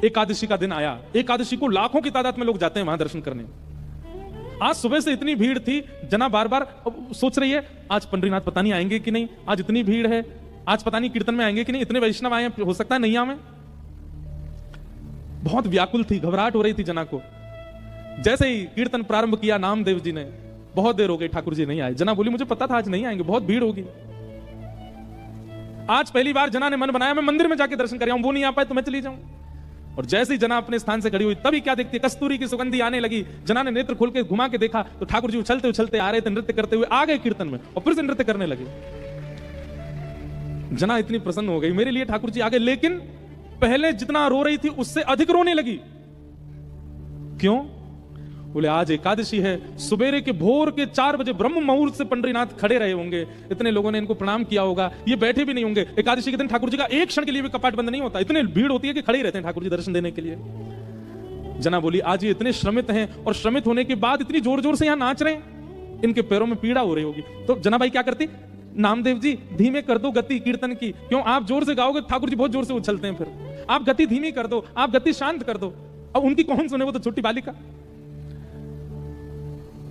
एकादशी का दिन आया, एकादशी को लाखों की तादाद में लोग जाते हैं वहां दर्शन करने। आज सुबह से इतनी भीड़ थी, जना बार बार सोच रही है आज पंडरीनाथ पता नहीं आएंगे कि नहीं, आज इतनी भीड़ है, आज पता नहीं कीर्तन में आएंगे कि नहीं, इतने वैष्णव आए, हो सकता है नहीं आवे। बहुत व्याकुल थी, घबराहट हो रही थी जना को। जैसे ही कीर्तन प्रारंभ किया नामदेव जी ने, बहुत देर हो गई ठाकुर जी नहीं आए। जना बोली मुझे पता था आज नहीं आएंगे, बहुत भीड़ होगी। आज पहली बार जना ने मन बनाया मैं मंदिर में जाके दर्शन कर आऊं, वो नहीं आ पाए तो मैं चली जाऊं। और जैसे ही जना अपने स्थान से खड़ी हुई, तभी क्या देखती है, कस्तूरी की सुगंधी आने लगी। जना ने नेत्र खोल के घुमा के देखा तो ठाकुर जी उछलते उछलते आ रहे थे, नृत्य करते हुए आ गए कीर्तन में और फिर से नृत्य करने लगे। जना इतनी प्रसन्न हो गई, मेरे लिए ठाकुर जी आ गए। लेकिन पहले जितना रो रही थी उससे अधिक रोने लगी। क्यों? बोले आज एकादशी है, सवेरे के भोर के 4 बजे ब्रह्म मुहूर्त से पंडरीनाथ खड़े रहे होंगे, इतने लोगों ने इनको प्रणाम किया होगा, ये बैठे भी नहीं होंगे। एकादशी के दिन ठाकुर जी का एक क्षण के लिए भी कपाट बंद नहीं होता, इतने भीड़ होती है कि खड़े ही रहते हैं ठाकुर जी दर्शन देने के लिए। जना बोली आज ये इतने श्रमित हैं और श्रमित होने के बाद इतनी जोर जोर से यहां नाच रहे हैं, इनके पैरों में पीड़ा हो रही होगी। तो जना भाई क्या करती, नामदेव जी धीमे कर दो गति कीर्तन की, क्यों आप जोर से गाओगे ठाकुर जी बहुत जोर से उछलते हैं, फिर आप गति धीमी कर दो, आप गति शांत कर दो। अब उनकी कौन सुने, वो तो छोटी बालिका।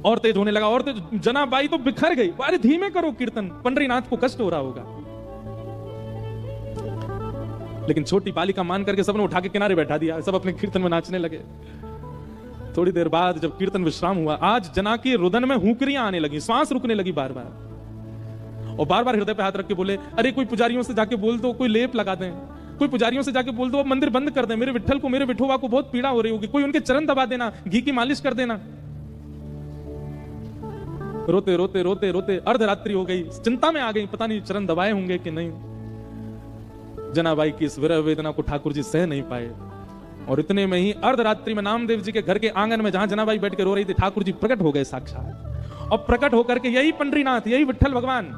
और तेज होने लगा और तेज, जना बाई तो बिखर गई, अरे धीमे करो कीर्तन, पंडरीनाथ को कष्ट हो रहा होगा। लेकिन छोटी बालिका मान करके सबने उठा के किनारे बैठा दिया, सब अपने कीर्तन में नाचने लगे। थोड़ी देर बाद जब कीर्तन विश्राम हुआ, आज जना की रुदन में हुकरियां आने लगी, श्वास रुकने लगी बार बार, और बार बार हृदय पे हाथ रख के बोले अरे कोई पुजारियों से जाके बोल दो, कोई लेप लगा दें, कोई पुजारियों से जाके बोल दो अब मंदिर बंद कर दें, मेरे विट्ठल को, मेरे विठोबा को बहुत पीड़ा हो रही होगी, कोई उनके चरण दबा देना, घी की मालिश कर देना। रोते रोते रोते रोते अर्धरात्रि हो गई, चिंता में आ गई, पता नहीं चरण दबाए होंगे कि नहीं। जनाबाई की इस विरह वेदना को ठाकुर जी सह नहीं पाए, और इतने में ही अर्धरात्रि में नामदेव जी के घर के आंगन में जहां जनाबाई बैठ के रो रही थी, ठाकुर जी प्रकट हो गए साक्षात। और प्रकट होकर के यही पंडरीनाथ, यही विट्ठल भगवान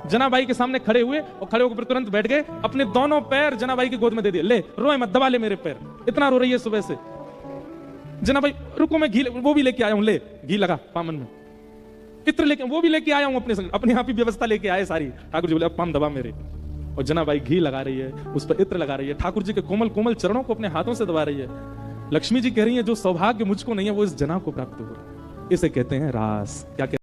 जनाबाई के सामने खड़े हुए, और खड़े होकर तुरंत बैठ गए, अपने दोनों पैर जनाबाई की गोद में दे दिए, ले रोए मत, दबा ले मेरे पैर, इतना रो रही है सुबह से। जनाबाई रुको मैं घी वो भी लेके आया हूं, ले घी लगा पामन में, इत्र लेके वो भी लेके आया हूं अपने संग, अपने आप ही व्यवस्था लेके आए सारी। ठाकुर जी बोले अब पाम दबा मेरे, और जनाबाई घी लगा रही है, उस पर इत्र लगा रही है, ठाकुर जी के कोमल कोमल चरणों को अपने हाथों से दबा रही है। लक्ष्मी जी कह रही है जो सौभाग्य मुझको नहीं है वो इस जना को प्राप्त हो, इसे कहते हैं रास। क्या कहते